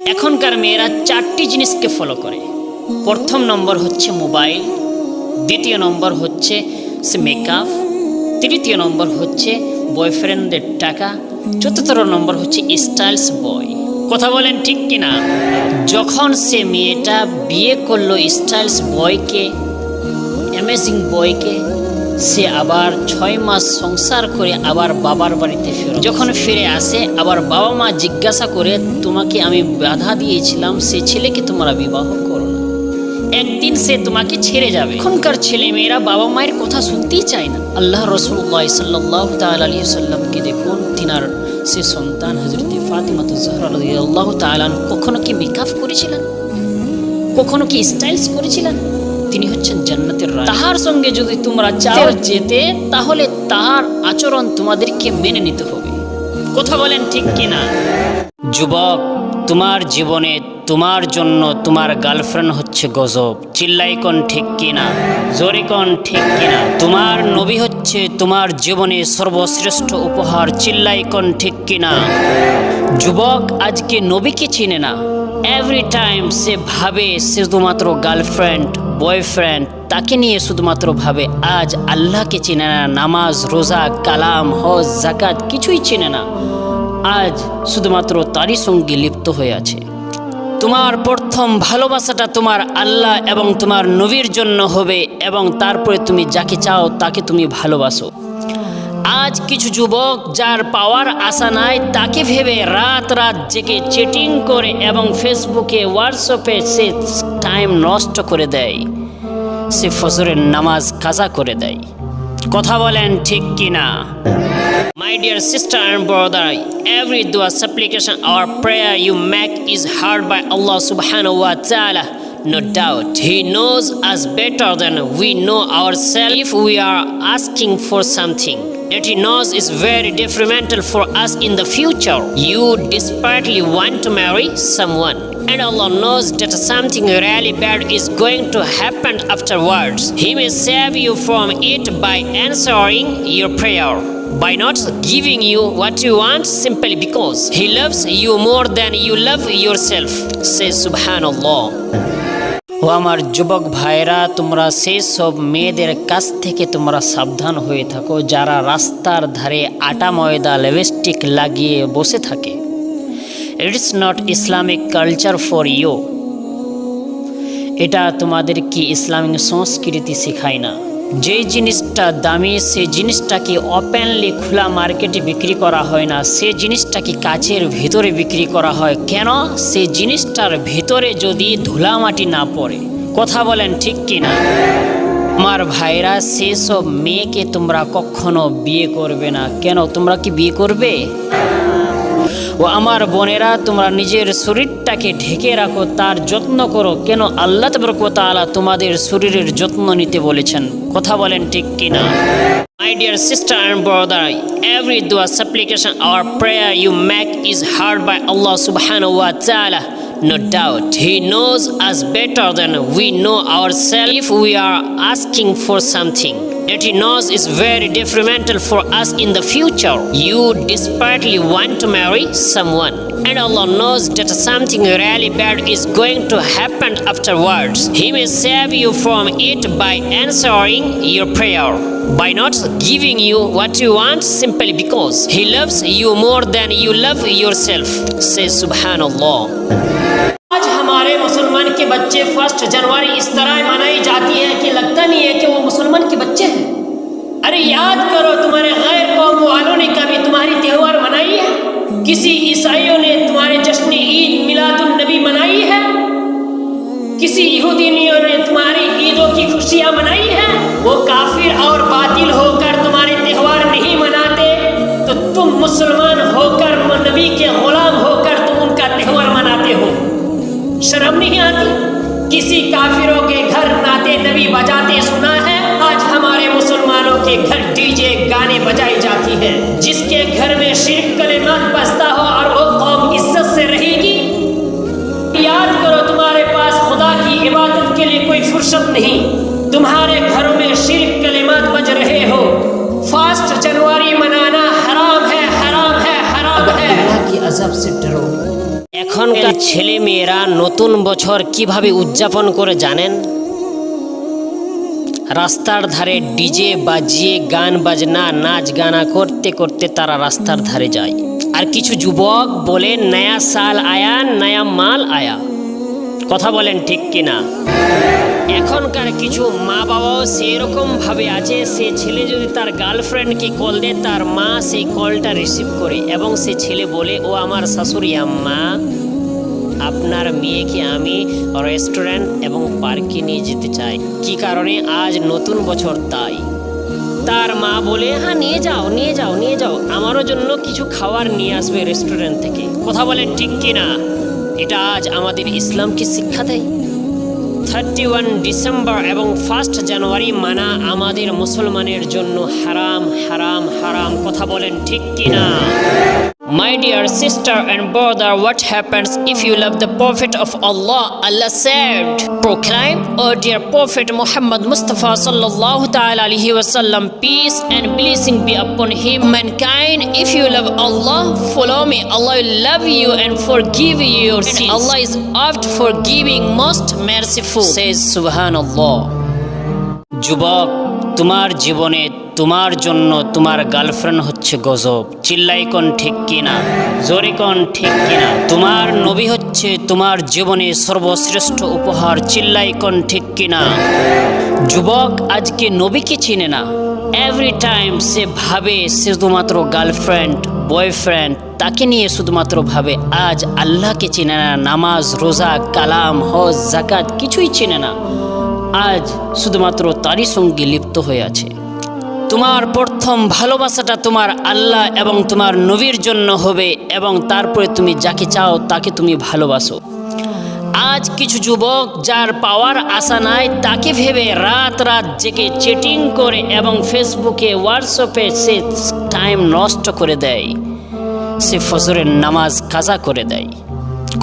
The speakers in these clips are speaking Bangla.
এখনকার মেয়েরা চারটি জিনিসকে ফলো করে। প্রথম নম্বর হচ্ছে মোবাইল, দ্বিতীয় নম্বর হচ্ছে মেকআপ, তৃতীয় নম্বর হচ্ছে বয়ফ্রেন্ডদের টাকা, চতুর্থ নম্বর হচ্ছে স্টাইলস বয়। কথা বলেন ঠিক কিনা? যখন সে মেয়েটা বিয়ে করলো স্টাইলস বয়কে, অ্যামেজিং বয়কে, সে আবার 6 মাস সংসার করে আবার বাবার বাড়িতে যখন ফিরে আসে, আবার বাবা মা জিজ্ঞাসা করে, তোমাকে আমি বাধা দিয়েছিলাম সে ছেলেকে তোমরা বিবাহ করো না, একদিন সে তোমাকে ছেড়ে যাবে। এখনকার ছেলে মেয়েরা বাবা মায়ের কথা শুনতেই চায় না। আল্লাহ রাসূলুল্লাহ সাল্লাল্লাহু তাআলা আলাইহি ওয়াসাল্লামকে দেখুন, তিনার সে সন্তান হযরত ফাতিমা যাহরা রাদিয়াল্লাহু তাআলা কখনো কি মেকআপ করেছিলেন? কখনো কি স্টাইলস করেছিলেন? তিনি হচ্ছেন জান্নাতের রানী। তাহার সঙ্গে যদি তোমরা চাও যেতে, তাহলে তাহার আচরণ তোমাদেরকে মেনে নিতে হবে। কথা বলেন ঠিক কিনা? যুবক, তোমার জীবনে তোমার জন্য তোমার গার্লফ্রেন্ড হচ্ছে গজব। চিল্লাই কোন ঠিক কিনা? জোরে কোন ঠিক কিনা? তোমার নবী হচ্ছে তোমার জীবনে সর্বশ্রেষ্ঠ উপহার। চিল্লাই কোন ঠিক কিনা? যুবক আজকে নবীকে চিনে না। এভরি টাইম সে ভাবে শুধুমাত্র গার্লফ্রেন্ড, বয়ফ্রেন্ড, তাকে নিয়ে শুধুমাত্র ভাবে। আজ আল্লাহকে চিনে না, নামাজ, রোজা, কালাম, হজ, যাকাত কিছুই চিনে না। আজ শুধুমাত্র তারই সঙ্গে লিপ্ত হয়ে আছে। তোমার প্রথম ভালোবাসাটা তোমার আল্লাহ এবং তোমার নবীর জন্য হবে, এবং তারপরে তুমি যাকে চাও তাকে তুমি ভালোবাসো। আজ কিছু যুবক যার পাওয়ার আশা নাই, তাকে ভেবে রাত রাত জেগে চ্যাটিং করে এবং ফেসবুকে, হোয়াটসঅ্যাপে সে টাইম নষ্ট করে দেয়, সে ফজরের নামাজ কাজা করে দেয়। কথা বলেন ঠিক কিনা? My dear sister and brother, every dua, supplication or prayer you make is heard by Allah subhanahu wa ta'ala. No doubt, He knows us better than we know ourselves. If we are asking for something that He knows is very detrimental for us in the future, you desperately want to marry someone, and Allah knows that something really bad is going to happen afterwards. He may save you from it by answering your prayer, by not giving you what you want simply because He loves you more than you love yourself. Say Subhanallah. ও আমার যুবক ভাইরা, তোমরা সেই সব মেয়েদের কাছ থেকে তোমরা সাবধান হয়ে থাকো যারা রাস্তার ধারে আটা ময়দা লিপস্টিক লাগিয়ে বসে থাকে। It's not Islamic culture for you. এটা তোমাদেরকে ইসলামিক সংস্কৃতি শেখায় না। যেই জিনিসটা দামি, সেই জিনিসটাকে ওপেনলি খোলা মার্কেটে বিক্রি করা হয় না, সেই জিনিসটাকে কাচের ভিতরে বিক্রি করা হয়। কেন? সেই জিনিসটার ভিতরে যদি ধুলামাটি না পড়ে। কথা বলেন ঠিক কিনা? আমার ভাইরা, সেসব মেয়েকে তোমরা কখনো বিয়ে করবে না। কেন? তোমরা কি বিয়ে করবে? ও আমার বোনেরা, তোমরা নিজের শরীরটাকে ঢেকে রাখো, তার যত্ন করো। কেন? আল্লাহ তাবারক ওয়া তাআলা তোমাদের শরীরের যত্ন নিতে বলেছেন। কথা বলেন ঠিক কিনা? My dear sister and brother, every dua, supplication or prayer you make is heard by Allah subhanahu wa ta'ala. No doubt, He knows us better than we know ourselves. If we are asking for something that He knows is very detrimental for us in the future, you desperately want to marry someone, and Allah knows that something really bad is going to happen afterwards. He may save you from it by answering your prayer, by not giving you what you want simply because He loves you more than you love yourself. Say Subhanallah. आज हमारे मुसलमान के बच्चे 1 जनवरी इस तरह मनाई जाती है कि लगता नहीं है कि वो मुसलमान के बच्चे हैं। अरे याद करो, तुम्हारे गैर कौम वालों ने कभी तुम्हारी त्योहार मनाई है? किसी ईसाइयों ने तुम्हारे जश्न ईद मिलादुन नबी मनाई है? किसी यहूदियों ने तुम्हारी ईदों की खुशियाँ मनाई है? वो काफिर और बातिल होकर तुम्हारे त्योहार नहीं मनाते, तो तुम मुसलमान होकर, नबी के गुलाम होकर तुम उनका त्योहार मनाते हो। शर्म नहीं आती? किसी काफिरों के घर नाते नबी बजाते सुना है? आज हमारे मुसलमानों के घर डीजे गाने बजाई जाती है। जिसके घर में शिर्क कलिमात बजता हो और वो कौम इज्जत से रहेगी? याद करो, तुम्हारे पास खुदा की इबादत के लिए कोई फुर्सत नहीं। तुम्हारे घरों में शिर्क कलिमात बज रहे हो। 1 जनवरी मनाना हराम है, हराम है, हराम है। अल्लाह की अज़ब से डरो। এখনকার ছেলে মেয়েরা নতুন বছর কিভাবে উদযাপন করে জানেন? রাস্তার ধারে ডিজে বাজিয়ে গান বাজনা নাচ গানা করতে করতে তারা রাস্তার ধারে যায়। আর কিছু যুবক বলে নয়া সাল আয়া নয়া মাল আয়া। কথা বলেন ঠিক কিনা? এখনকার কিছু মা বাবাও সেরকম ভাবে আছে, সে ছেলে যদি তার গার্লফ্রেন্ডকে কল দেয় তার মা সেই কলটা রিসিভ করে এবং সে ছেলে বলে, ও আমার শাশুড়ি আম্মা, আপনার মেয়েকে আমি রেস্টুরেন্ট এবং পার্কে নিয়ে যেতে চাই। কি কারণে? আজ নতুন বছর তাই। তার মা বলে, হ্যাঁ নিয়ে যাও নিয়ে যাও নিয়ে যাও, আমারও জন্য কিছু খাবার নিয়ে আসবে রেস্টুরেন্ট থেকে। কথা বলেন ঠিক কিনা? এটা আজ আমাদের ইসলামকে শিক্ষা দেয়। 31 ডিসেম্বর এবং 1 জানুয়ারি মানা আমাদের মুসলমানের জন্য হারাম হারাম হারাম। কথা বলেন ঠিক কিনা? My dear sister and brother, what happens if you love the Prophet of Allah? Allah said, proclaim, O dear Prophet Muhammad Mustafa sallallahu ta'ala alaihi wasallam, peace and blessing be upon him. Mankind, if you love Allah, follow me. Allah will love you and forgive you your sins. Allah is oft forgiving, most merciful. Says Subhanallah. যুবক, তোমার জীবনে তোমার জন্য তোমার গার্লফ্রেন্ড হচ্ছে গজব। চিল্লাই কোন ঠিক কিনা? জোরে কোন ঠিক কিনা? তোমার নবী হচ্ছে তোমার জীবনে সর্বশ্রেষ্ঠ উপহার। চিল্লাই কোন ঠিক কিনা? যুবক আজকে নবীকে চিনে না। এভরি টাইম সে ভাবে শুধুমাত্র গার্লফ্রেন্ড বয়ফ্রেন্ড, তাকে নিয়ে শুধুমাত্র ভাবে। আজ আল্লাহকে চিনে না, নামাজ রোজা কালাম হজ জাকাত কিছুই চিনে না। আজ শুধুমাত্র তারই সঙ্গে লিপ্ত হয়ে আছে। তোমার প্রথম ভালোবাসাটা তোমার আল্লাহ এবং তোমার নবীর জন্য হবে এবং তারপরে তুমি যাকে চাও তাকে তুমি ভালোবাসো। আজ কিছু যুবক যার পাওয়ার আশা নাই তাকে ভেবে রাত রাত জেগে চ্যাটিং করে এবং ফেসবুকে হোয়াটসঅ্যাপে সে টাইম নষ্ট করে দেয়, সে ফজরের নামাজ কাজা করে দেয়।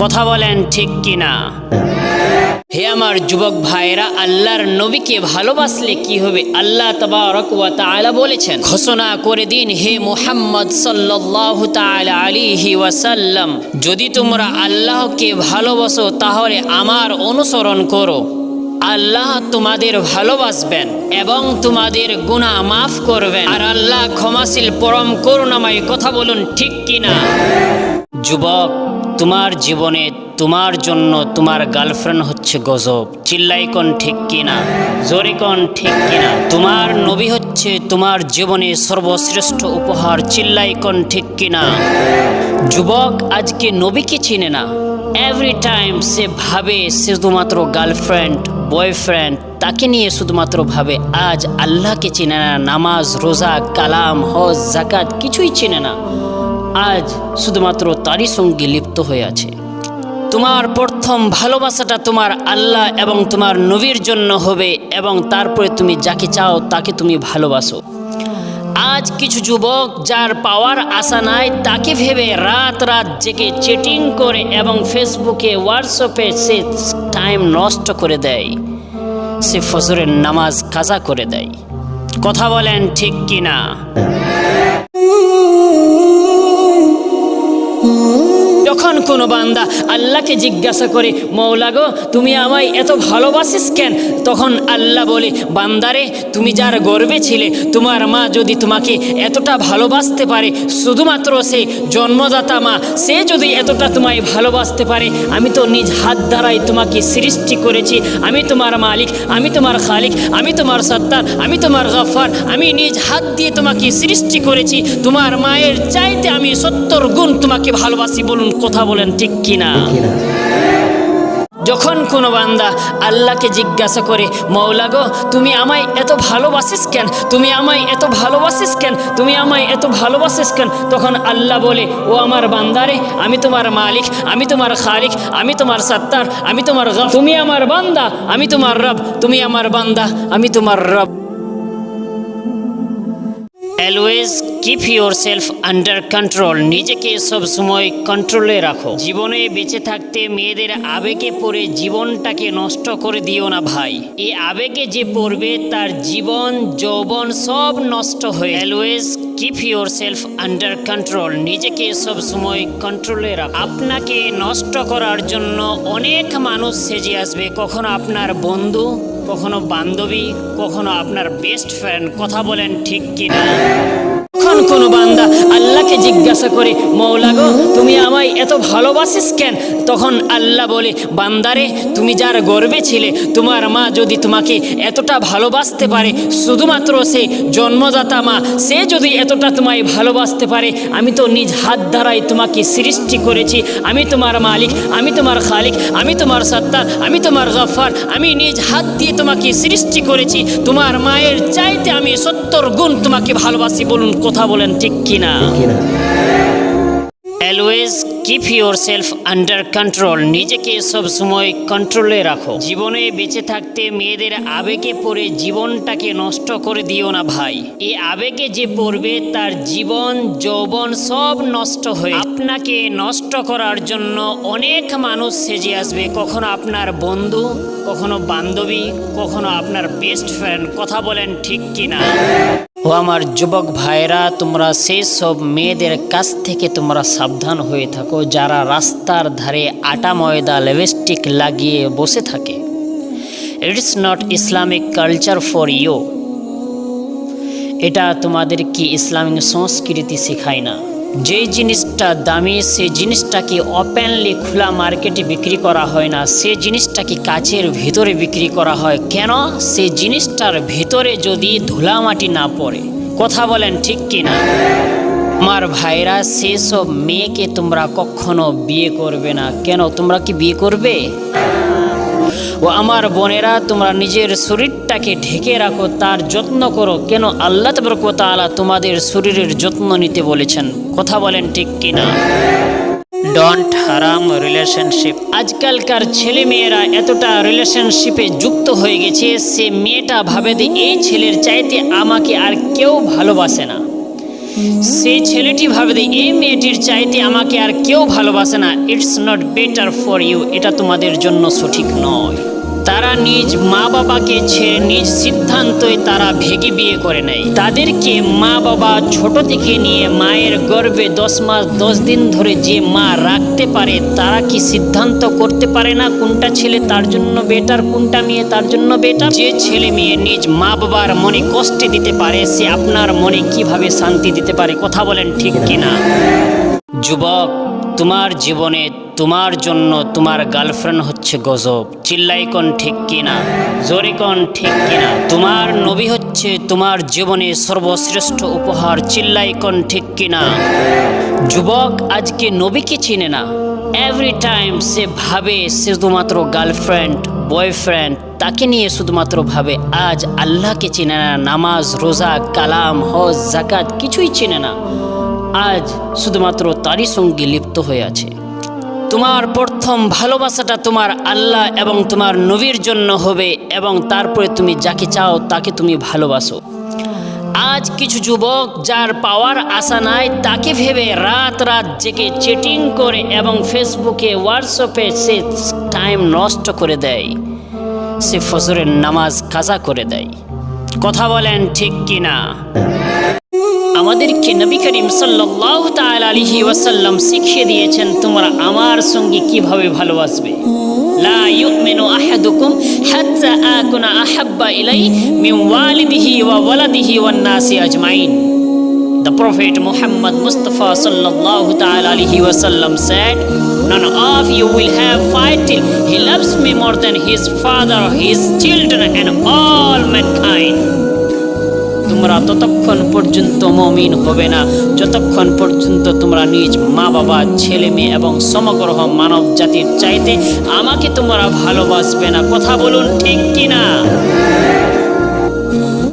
কথা বলেন ঠিক কিনা? হে আমার যুবক ভাইরা, আল্লাহর নবীকে ভালোবাসলে কি হবে? আল্লাহ তাবারক ওয়া তাআলা বলেছেন, ঘোষণা করে দিন হে মুহাম্মদ সাল্লাল্লাহু তাআলা আলাইহি ওয়াসাল্লাম, যদি তোমরা আল্লাহকে ভালোবাসো তাহলে আমার অনুসরণ করো। আল্লাহ তোমাদের ভালোবাসবেন এবং তোমাদের গুনাহ মাফ করবেন, আর আল্লাহ ক্ষমাশীল পরম করুণাময়। কথা বলুন ঠিক কিনা? যুবক, তোমার জীবনে তোমার জন্য তোমার গার্লফ্রেন্ড হচ্ছে গজব। চিল্লাই কোন ঠিক কিনা? জোরে কোন ঠিক কিনা? তোমার নবী হচ্ছে তোমার জীবনে সর্বশ্রেষ্ঠ উপহার। চিল্লাই কোন ঠিক কিনা? যুবক আজকে নবীকে চিনে না। এভরি টাইম সে ভাবে শুধুমাত্র গার্লফ্রেন্ড বয়ফ্রেন্ড, তাকে নিয়ে শুধুমাত্র ভাবে। আজ আল্লাহকে চিনে না, নামাজ রোজা কালাম হজ জাকাত কিছুই চিনে না। আজ শুধুমাত্র তারই সঙ্গে লিপ্ত হয়ে আছে। তোমার প্রথম ভালোবাসাটা তোমার আল্লাহ এবং তোমার নবীর জন্য হবে এবং তারপরে তুমি যাকে চাও তাকে তুমি ভালোবাসো। আজ কিছু যুবক যার পাওয়ার আশা নাই তাকে ভেবে রাত রাত জেগে চ্যাটিং করে এবং ফেসবুকে হোয়াটসঅ্যাপে সে টাইম নষ্ট করে দেয়, সে ফজরের নামাজ কাজা করে দেয়। কথা বলেন ঠিক কিনা? যখন কোনো বান্দা আল্লাহকে জিজ্ঞাসা করে, মওলা গো তুমি আমায় এত ভালোবাসিস কেন? তখন আল্লাহ বলে, বান্দারে তুমি যার গর্বে ছিলে, তোমার মা যদি তোমাকে এতটা ভালোবাসতে পারে, শুধুমাত্র সে জন্মদাতা মা, সে যদি এতটা তোমায় ভালোবাসতে পারে, আমি তো নিজ হাত দ্বারাই তোমাকে সৃষ্টি করেছি। আমি তোমার মালিক, আমি তোমার খালিক, আমি তোমার সত্তার, আমি তোমার গফফার, আমি নিজ হাত দিয়ে তোমাকে সৃষ্টি করেছি। তোমার মায়ের চাইতে আমি 70 গুণ তোমাকে ভালোবাসি। বলুন কথা বলেন ঠিক কিনা? যখন কোনো বান্দা আল্লাহকে জিজ্ঞাসা করে, মওলা গো তুমি আমায় এত ভালোবাসিস কেন? তুমি আমায় এত ভালোবাসিস কেন? তুমি আমায় এত ভালোবাসিস কেন? তখন আল্লাহ বলে, ও আমার বান্দারে, আমি তোমার মালিক, আমি তোমার খালিক, আমি তোমার সত্তার, আমি তোমার গফফার। তুমি আমার বান্দা, আমি তোমার রব। তুমি আমার বান্দা, আমি তোমার রব। Always keep yourself under control. নিজেকে সব সময় কন্ট্রোলে রাখো। জীবনে বেঁচে থাকতে মেয়েদের আবেগে পড়ে জীবনটাকে নষ্ট করে দিও না ভাই। এই আবেগে যে পড়বে তার জীবন যৌবন সব নষ্ট হয়ে। Always keep your self under control, নিজেকে সব সময় কন্ট্রোলে রাখ। আপনাকে নষ্ট করার জন্য অনেক মানুষ সেজে আসবে, কখনো আপনার বন্ধু, কখনো বান্ধবী, কখনো আপনার বেস্ট ফ্রেন্ড। কথা বলেন ঠিক কিনা? যখন কোনো বান্দা আল্লাহকে জিজ্ঞাসা করে, মৌলা গো তুমি আমায় এত ভালোবাসিস কেন, তখন আল্লাহ বলে, বান্দারে তুমি যার গর্বে ছিলে, তোমার মা যদি তোমাকে এতটা ভালোবাসতে পারে, শুধুমাত্র সে জন্মদাতা মা, সে যদি এতটা তোমায় ভালোবাসতে পারে, আমি তো নিজ হাত দ্বারাই তোমাকে সৃষ্টি করেছি, আমি তোমার মালিক, আমি তোমার খালিক, আমি তোমার সত্তার, আমি তোমার গফফার, আমি নিজ হাত দিয়ে তোমাকে সৃষ্টি করেছি, তোমার মায়ের চাইতে আমি 70 গুণ তোমাকে ভালোবাসি। বলুন কথা বলেন ঠিক কিনা? Always keep your self under control, নিজেকে সব সময় কন্ট্রোলে রাখো। জীবনে বেঁচে থাকতে মেয়েদের আবেগে পড়ে জীবনটাকে নষ্ট করে দিও না ভাই। এই আবেগে যে পড়বে তার জীবন যৌবন সব নষ্ট হয়ে, আপনাকে নষ্ট করার জন্য অনেক মানুষ সেজে আসবে, কখনো আপনার বন্ধু, কখনো বান্ধবী, কখনো আপনার বেস্ট ফ্রেন্ড। কথা বলেন ঠিক কিনা? ও আমার যুবক ভাইরা, তোমরা সেই সব মেয়েদের কাছ থেকে তোমরা সাবধান হয়ে থাকো যারা রাস্তার ধারে আটা ময়দা লিপস্টিক লাগিয়ে বসে থাকে। It's not Islamic culture for you. এটা তোমাদেরকে ইসলামিক সংস্কৃতি শেখায় না। যেই জিনিসটা দামি সেই জিনিসটাকে ওপেনলি খোলা মার্কেটে বিক্রি করা হয় না, সেই জিনিসটাকে কাচের ভিতরে বিক্রি করা হয়। কেন? সেই জিনিসটার ভিতরে যদি ধুলামাটি না পড়ে। কথা বলেন ঠিক কিনা? আমার ভাইরা, সেসব মেয়েকে তোমরা কখনো বিয়ে করবে না। কেন? তোমরা কি বিয়ে করবে? ও আমার বোনেরা, তোমরা নিজের শরীরটাকে ঢেকে রাখো, তার যত্ন করো। কেন? আল্লাহ তাবারক ওয়া তাআলা তোমাদের শরীরের যত্ন নিতে বলেছেন। কথা বলেন ঠিক কিনা? ডোন্ট হারাম রিলেশনশিপ। আজকালকার ছেলে মেয়েরা এতটা রিলেশনশিপে যুক্ত হয়ে গেছে, সে মেয়েটা ভাবে যে এই ছেলের চাইতে আমাকে আর কেউ ভালোবাসে না, সেই ছেলেটি ভাবে যে এই মেয়েটির চাইতে আমাকে আর কেউ ভালোবাসে না। It's not better for you. এটা তোমাদের জন্য সঠিক নয়। তারা নিজ মা বাবাকে ছেড়ে নিজ সিদ্ধান্তই তারা ভেগে বিয়ে করে নেয়। তাদেরকে মা বাবা ছোট থেকে নিয়ে মায়ের গর্ভে 10 মাস 10 দিন ধরে যে মা রাখতে পারে, তারা কি সিদ্ধান্ত করতে পারে না কোনটা ছেলে তার জন্য বেটার, কোনটা মেয়ে তার জন্য বেটার? যে ছেলে মেয়ে নিজ মা বাবার মনে কষ্ট দিতে পারে, সে আপনার মনে কিভাবে শান্তি দিতে পারে? কথা বলেন ঠিক কিনা? যুবক, তোমার জীবনে তোমার জন্য তোমার গার্লফ্রেন্ড হচ্ছে গজব। চিল্লাই কোন ঠিক কিনা? জোরে কোন ঠিক কিনা? তোমার নবী হচ্ছে তোমার জীবনে সর্বশ্রেষ্ঠ উপহার। চিল্লাই কোন ঠিক কিনা? যুবক আজকে নবীকে চিনে না। এভরি টাইম সে ভাবে শুধুমাত্র গার্লফ্রেন্ড, বয়ফ্রেন্ড, তাকে নিয়ে শুধুমাত্র ভাবে। আজ আল্লাহকে চিনে না, নামাজ, রোজা, কালাম, হজ, যাকাত কিছুই চিনে না। আজ শুধুমাত্র তারই সঙ্গে লিপ্ত হয়ে আছে। তোমার প্রথম ভালোবাসাটা তোমার আল্লাহ এবং তোমার নবীর জন্য হবে, এবং তারপরে তুমি যাকে চাও তাকে তুমি ভালোবাসো। আজ কিছু যুবক যার পাওয়ার আশা নাই, তাকে ভেবে রাত রাত জেগে চ্যাটিং করে এবং ফেসবুকে, হোয়াটসঅ্যাপে সে টাইম নষ্ট করে দেয়, সে ফজরের নামাজ কাজা করে দেয়। কথা বলেন ঠিক কিনা? আমাদেরকে নবী করিম সাল্লাল্লাহু তাআলা আলাইহি ওয়াসাল্লাম শিখিয়ে দিয়েছেন তোমরা আমার সঙ্গে কিভাবে ভালোবাসবে। লা ইউমিনু আহাদুকুম হাত্তা আকুনা আহাব্বা ইলাইহি মিন ওয়ালিদিহি ওয়া ওয়ালাদিহি ওয়ান নাসি আজমাইন। The Prophet Muhammad Mustafa sallallahu ta'ala alaihi wasallam said, none of you will have fight till he loves me more than his father, his children and all mankind. তোমরা ততক্ষণ পর্যন্ত মুমিন হবে না যতক্ষণ পর্যন্ত তোমরা নিজ মা বাবা, ছেলে মেয়ে এবং সমগ্র মানব জাতির চাইতে আমাকে তোমরা ভালোবাসবে না। কথা বলুন ঠিক কিনা?